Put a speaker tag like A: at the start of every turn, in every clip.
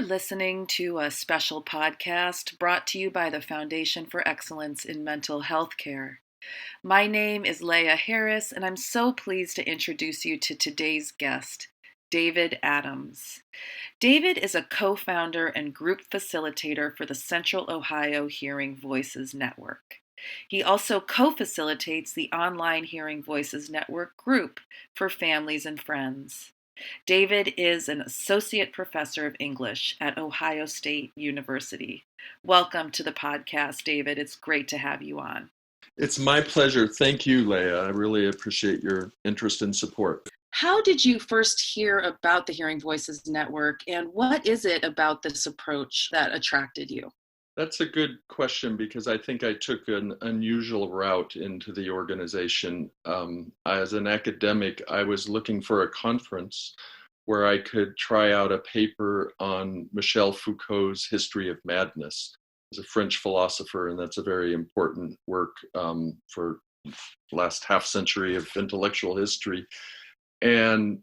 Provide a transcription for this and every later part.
A: You're listening to a special podcast brought to you by the Foundation for Excellence in Mental Health Care. My name is Leah Harris, and I'm so pleased to introduce you to today's guest, David Adams. David is a co-founder and group facilitator for the Central Ohio Hearing Voices Network. He also co-facilitates the online Hearing Voices Network group for families and friends. David is an associate professor of English at Ohio State University. Welcome to the podcast, David. It's great to have you on.
B: It's my pleasure. Thank you, Leah. I really appreciate your interest and support.
A: How did you first hear about the Hearing Voices Network, and what is it about this approach that attracted you?
B: That's a good question because I think I took an unusual route into the organization. As an academic, I was looking for a conference where I could try out a paper on Michel Foucault's History of Madness. He's a French philosopher, and that's a very important work for the last half century of intellectual history. And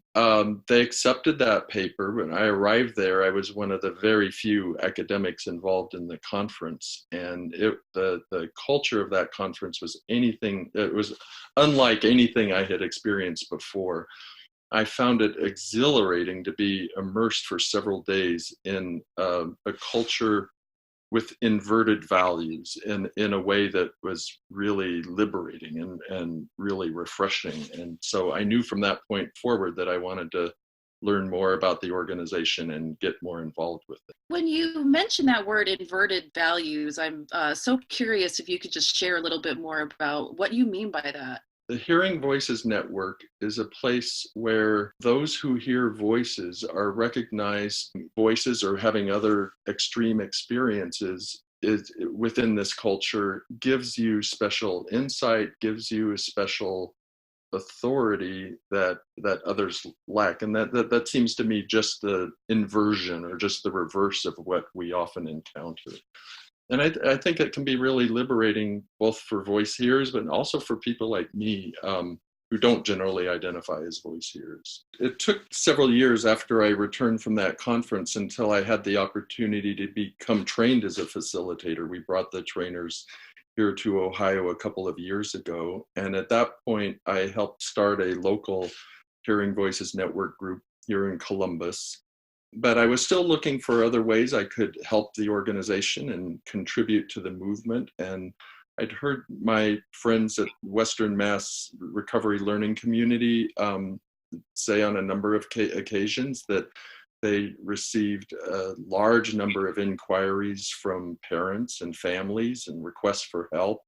B: they accepted that paper. When I arrived there, I was one of the very few academics involved in the conference. And the culture of that conference was unlike anything I had experienced before. I found it exhilarating to be immersed for several days in a culture with inverted values in a way that was really liberating and really refreshing. And so I knew from that point forward that I wanted to learn more about the organization and get more involved with it.
A: When you mention that word inverted values, I'm so curious if you could just share a little bit more about what you mean by that.
B: The Hearing Voices Network is a place where those who hear voices are recognized voices or having other extreme experiences within this culture gives you special insight, gives you a special authority that others lack. And that seems to me just the inversion or just the reverse of what we often encounter. And I think it can be really liberating both for voice hearers, but also for people like me who don't generally identify as voice hearers. It took several years after I returned from that conference until I had the opportunity to become trained as a facilitator. We brought the trainers here to Ohio a couple of years ago. And at that point, I helped start a local Hearing Voices Network group here in Columbus. But I was still looking for other ways I could help the organization and contribute to the movement. And I'd heard my friends at Western Mass Recovery Learning Community say on a number of occasions that they received a large number of inquiries from parents and families and requests for help.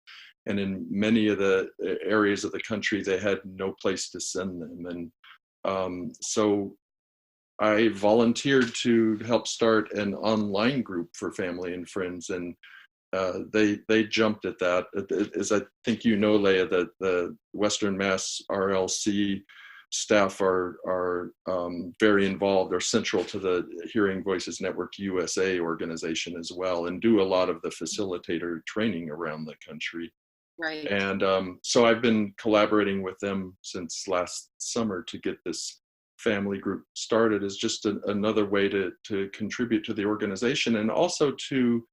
B: And in many of the areas of the country, they had no place to send them. And so I volunteered to help start an online group for family and friends, and they jumped at that. As I think you know, Leah, that the Western Mass RLC staff are very involved, are central to the Hearing Voices Network USA organization as well, and do a lot of the facilitator training around the country.
A: Right.
B: And so I've been collaborating with them since last summer to get this family group started as just another way to contribute to the organization and also to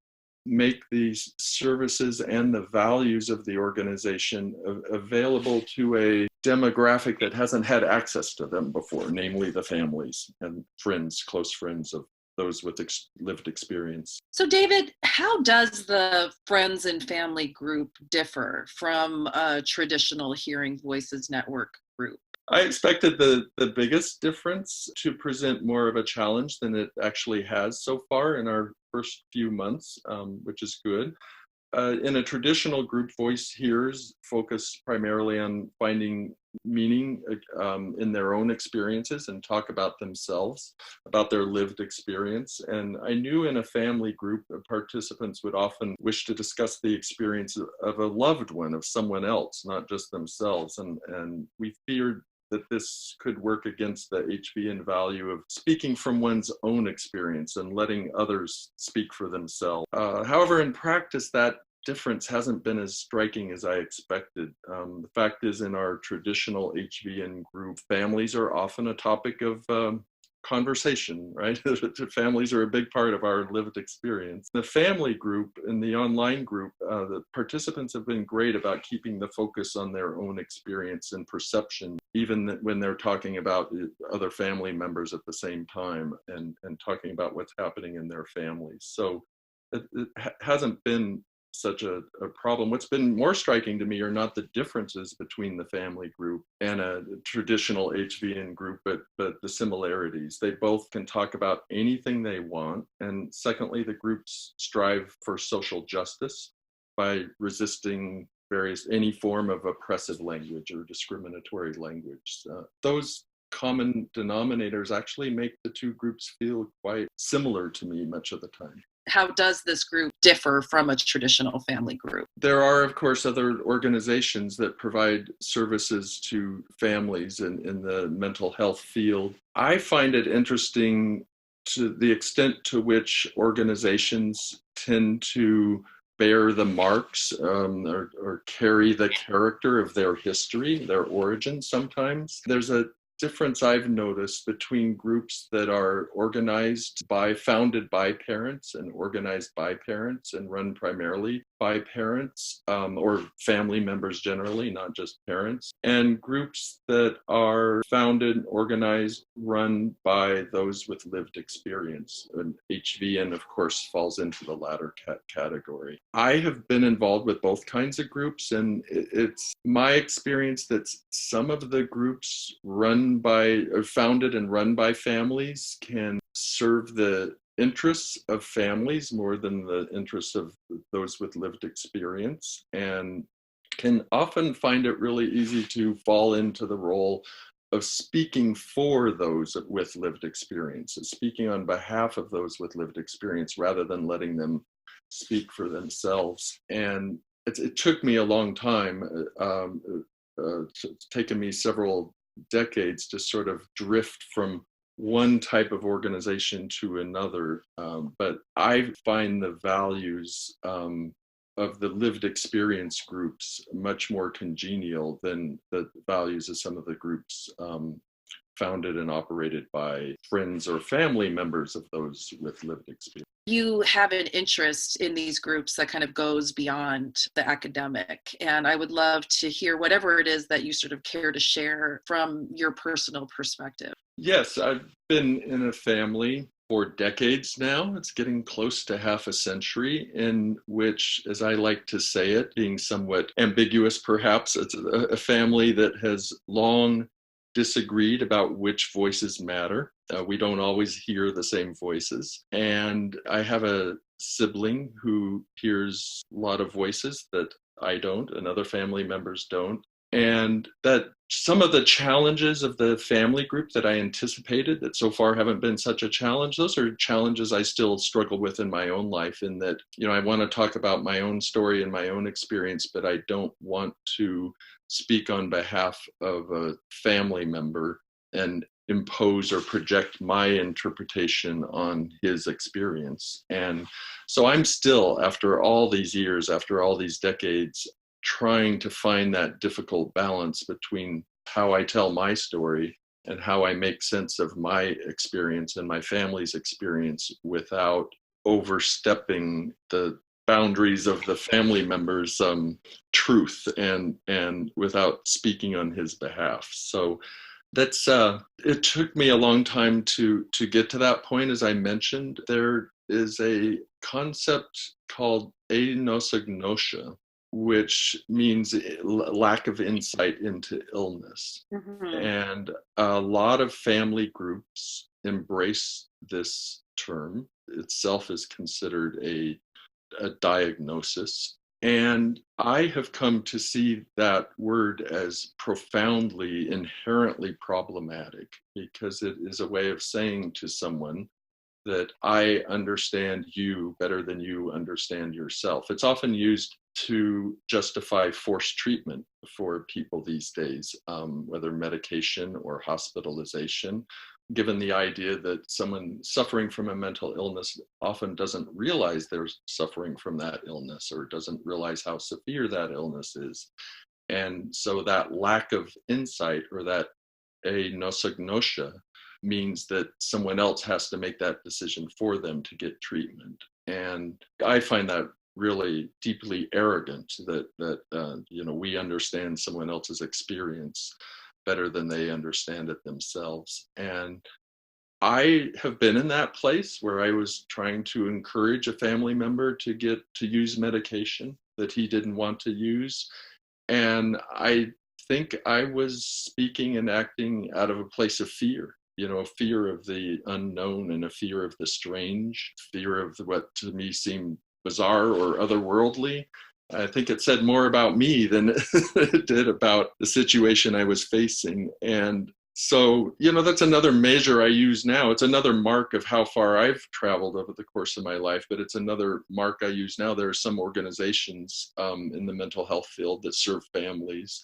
B: make these services and the values of the organization available to a demographic that hasn't had access to them before, namely the families and friends, close friends of those with lived experience.
A: So David, how does the Friends and Family group differ from a traditional Hearing Voices Network group?
B: I expected the biggest difference to present more of a challenge than it actually has so far in our first few months, which is good. In a traditional group, voice hearers focus primarily on finding meaning in their own experiences and talk about themselves, about their lived experience. And I knew in a family group, participants would often wish to discuss the experience of a loved one, of someone else, not just themselves. And we feared that this could work against the HVN value of speaking from one's own experience and letting others speak for themselves. However, in practice, that difference hasn't been as striking as I expected. The fact is, in our traditional HVN group, families are often a topic of conversation, right? Families are a big part of our lived experience. The family group and the online group, the participants have been great about keeping the focus on their own experience and perception, even when they're talking about other family members at the same time, and talking about what's happening in their families. So it hasn't been such a problem. What's been more striking to me are not the differences between the family group and a traditional HVN group, but the similarities. They both can talk about anything they want. And secondly, the groups strive for social justice by resisting any form of oppressive language or discriminatory language. Those common denominators actually make the two groups feel quite similar to me much of the time.
A: How does this group differ from a traditional family group?
B: There are, of course, other organizations that provide services to families in the mental health field. I find it interesting to the extent to which organizations tend to bear the marks or carry the character of their history, their origin sometimes. There's a difference I've noticed between groups that are founded by parents and organized by parents and run primarily by parents or family members generally, not just parents, and groups that are founded, organized, run by those with lived experience. And HVN, of course, falls into the latter category. I have been involved with both kinds of groups, and it's my experience that some of the groups founded and run by families can serve the interests of families more than the interests of those with lived experience, and can often find it really easy to fall into the role of speaking for those with lived experiences, speaking on behalf of those with lived experience rather than letting them speak for themselves. And it took me a long time, it's taken me several decades to sort of drift from one type of organization to another. But I find the values of the lived experience groups much more congenial than the values of some of the groups founded and operated by friends or family members of those with lived experience.
A: You have an interest in these groups that kind of goes beyond the academic. And I would love to hear whatever it is that you sort of care to share from your personal perspective.
B: Yes, I've been in a family for decades now. It's getting close to half a century, in which, as I like to say it, being somewhat ambiguous perhaps, it's a family that has long disagreed about which voices matter. We don't always hear the same voices. And I have a sibling who hears a lot of voices that I don't and other family members don't. And that some of the challenges of the family group that I anticipated that so far haven't been such a challenge, those are challenges I still struggle with in my own life, in that, I want to talk about my own story and my own experience, but I don't want to speak on behalf of a family member and impose or project my interpretation on his experience. And so I'm still, after all these years, after all these decades, trying to find that difficult balance between how I tell my story and how I make sense of my experience and my family's experience without overstepping the boundaries of the family member's truth and without speaking on his behalf. So that's it took me a long time to get to that point. As I mentioned, there is a concept called anosognosia, which means lack of insight into illness. Mm-hmm. And a lot of family groups embrace this term. Itself is considered a diagnosis. And I have come to see that word as profoundly, inherently problematic, because it is a way of saying to someone that I understand you better than you understand yourself. It's often used to justify forced treatment for people these days, whether medication or hospitalization, given the idea that someone suffering from a mental illness often doesn't realize they're suffering from that illness or doesn't realize how severe that illness is. And so that lack of insight, or that anosognosia, means that someone else has to make that decision for them to get treatment. And I find that really deeply arrogant that we understand someone else's experience better than they understand it themselves. And I have been in that place where I was trying to encourage a family member to use medication that he didn't want to use. And I think I was speaking and acting out of a place of fear, a fear of the unknown and a fear of the strange, fear of what to me seemed bizarre or otherworldly. I think it said more about me than it did about the situation I was facing. And so, that's another measure I use now. It's another mark of how far I've traveled over the course of my life, but it's another mark I use now. There are some organizations in the mental health field that serve families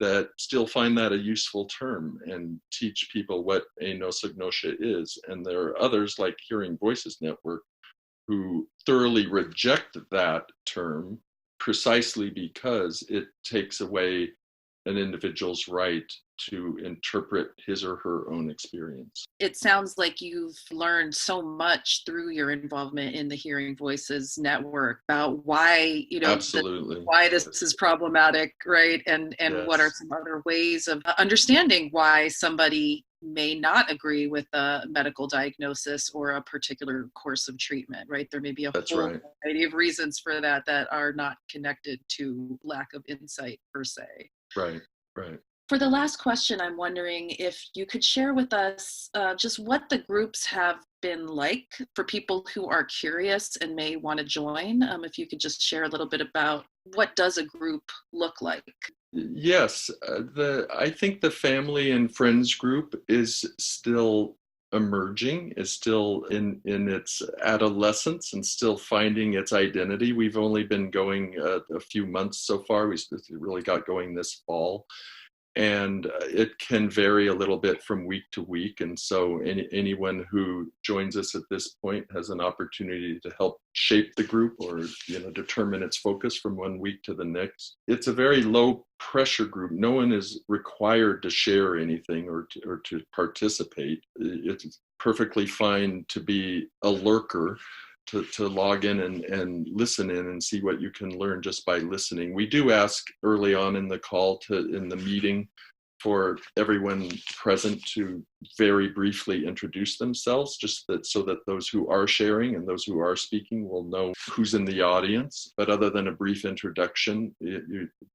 B: that still find that a useful term and teach people what anosognosia is. And there are others like Hearing Voices Network who thoroughly reject that term precisely because it takes away an individual's right to interpret his or her own experience.
A: It sounds like you've learned so much through your involvement in the Hearing Voices Network about why,
B: Absolutely.
A: Why this is problematic, right? And
B: Yes.
A: What are some other ways of understanding why somebody may not agree with a medical diagnosis or a particular course of treatment, right? There may be a
B: That's
A: whole
B: right.
A: variety of reasons for that are not connected to lack of insight per se.
B: Right.
A: For the last question, I'm wondering if you could share with us just what the groups have been like for people who are curious and may want to join. If you could just share a little bit about what does a group look like?
B: Yes, I think the family and friends group is still emerging, is still in its adolescence and still finding its identity. We've only been going a few months so far. We really got going this fall. And it can vary a little bit from week to week. And so anyone who joins us at this point has an opportunity to help shape the group or determine its focus from one week to the next. It's a very low pressure group. No one is required to share anything or to participate. It's perfectly fine to be a lurker, to log in and listen in and see what you can learn just by listening. We do ask early on in the meeting for everyone present to very briefly introduce themselves, so that those who are sharing and those who are speaking will know who's in the audience. But other than a brief introduction,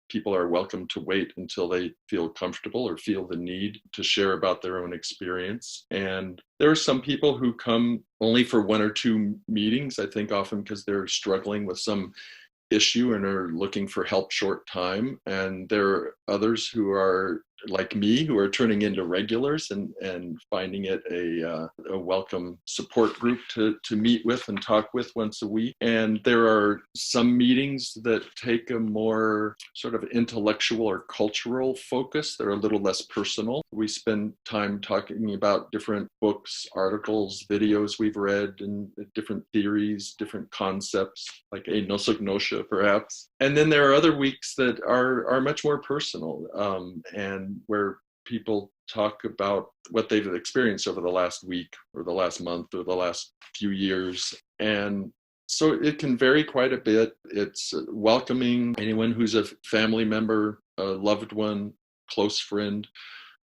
B: people are welcome to wait until they feel comfortable or feel the need to share about their own experience. And there are some people who come only for one or two meetings, I think often because they're struggling with some issue and are looking for help short time. And there are others who are like me, who are turning into regulars and finding it a welcome support group to meet with and talk with once a week. And there are some meetings that take a more sort of intellectual or cultural focus. They're a little less personal. We spend time talking about different books, articles, videos we've read, and different theories, different concepts, like anosognosia, perhaps. And then there are other weeks that are much more personal, and where people talk about what they've experienced over the last week or the last month or the last few years. And so it can vary quite a bit. It's welcoming anyone who's a family member, a loved one, close friend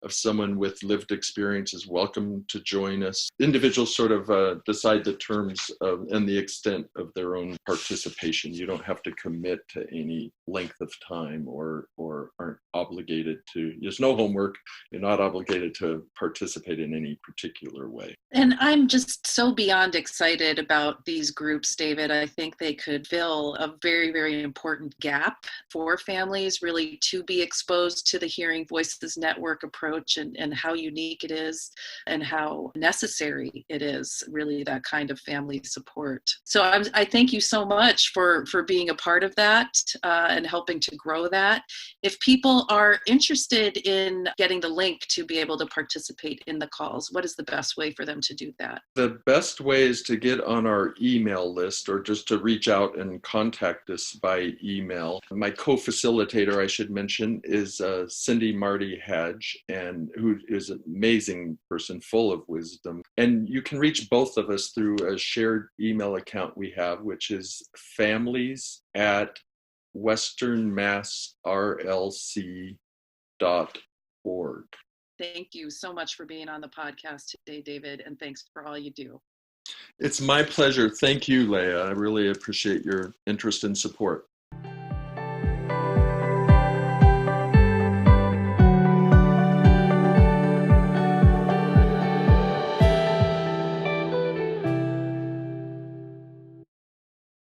B: of someone with lived experience is welcome to join us. Individuals sort of decide the terms and the extent of their own participation. You don't have to commit to any length of time or aren't obligated to. There's no homework. You're not obligated to participate in any particular way.
A: And I'm just so beyond excited about these groups, David. I think they could fill a very, very important gap for families really to be exposed to the Hearing Voices Network approach and how unique it is and how necessary it is, really, that kind of family support. So I thank you so much for being a part of that and helping to grow that. If people are interested in getting the link to be able to participate in the calls, what is the best way for them to do that?
B: The best way is to get on our email list or just to reach out and contact us by email. My co-facilitator, I should mention, is Cindy Marty Hadge. and who is an amazing person full of wisdom. And you can reach both of us through a shared email account we have, which is families@westernmassrlc.org.
A: Thank you so much for being on the podcast today, David, and thanks for all you do.
B: It's my pleasure. Thank you, Leah. I really appreciate your interest and support.